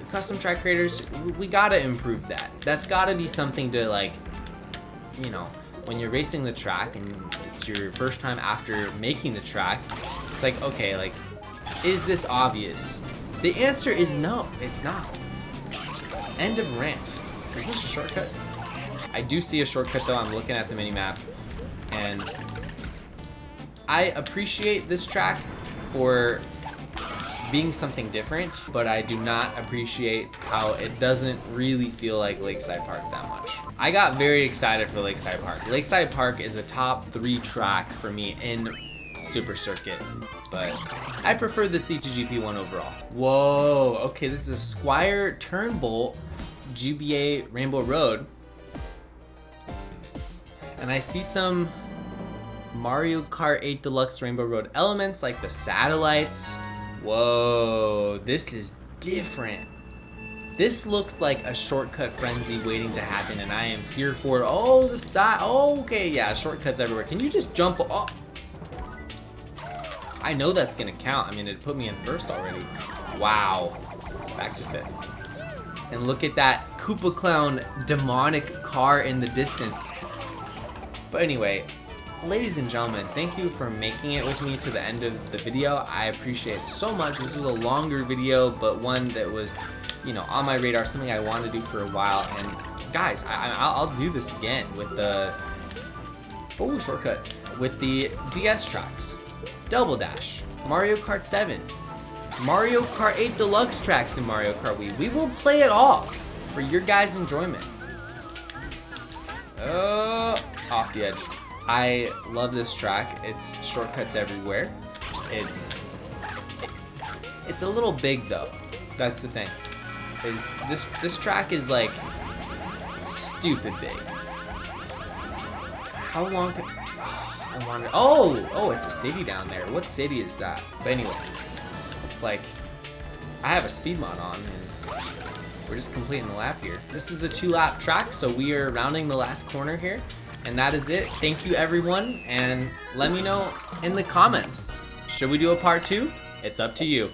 Custom track creators, we gotta improve that. That's gotta be something to, like, you know, when you're racing the track and it's your first time after making the track, it's like, okay, like, is this obvious? The answer is no, it's not. End of rant. Is this a shortcut? I do see a shortcut though. I'm looking at the mini-map, and I appreciate this track for being something different, but I do not appreciate how it doesn't really feel like Lakeside Park that much. I got very excited for Lakeside Park. Lakeside Park is a top 3 track for me in Super Circuit, but I prefer the C2GP one overall. Whoa, okay, this is a Squire Turnbolt GBA Rainbow Road. And I see some Mario Kart 8 Deluxe Rainbow Road elements like the satellites. Whoa, this is different. This looks like a shortcut frenzy waiting to happen, and I am here for it. Oh, the side. Oh, okay, yeah, shortcuts everywhere. Can you just jump? Oh. I know that's gonna count. I mean, it put me in first already. Wow. Back to 5th. And look at that Koopa Clown demonic car in the distance. But anyway, ladies and gentlemen, thank you for making it with me to the end of the video. I appreciate it so much. This was a longer video, but one that was, you know, on my radar, something I wanted to do for a while. And guys, I'll do this again with the, oh, shortcut, with the DS tracks, Double Dash, Mario Kart 7, Mario Kart 8 Deluxe tracks in Mario Kart Wii. We will play it all for your guys' enjoyment. Off the edge. I love this track. It's shortcuts everywhere. It's a little big though. That's the thing. Is this track is like stupid big. How long could I wanted? Oh, it's a city down there. What city is that? But anyway, like I have a speed mod on and we're just completing the lap here. This is a 2-lap track, so we are rounding the last corner here. And that is it. Thank you, everyone. And let me know in the comments. Should we do a part 2? It's up to you.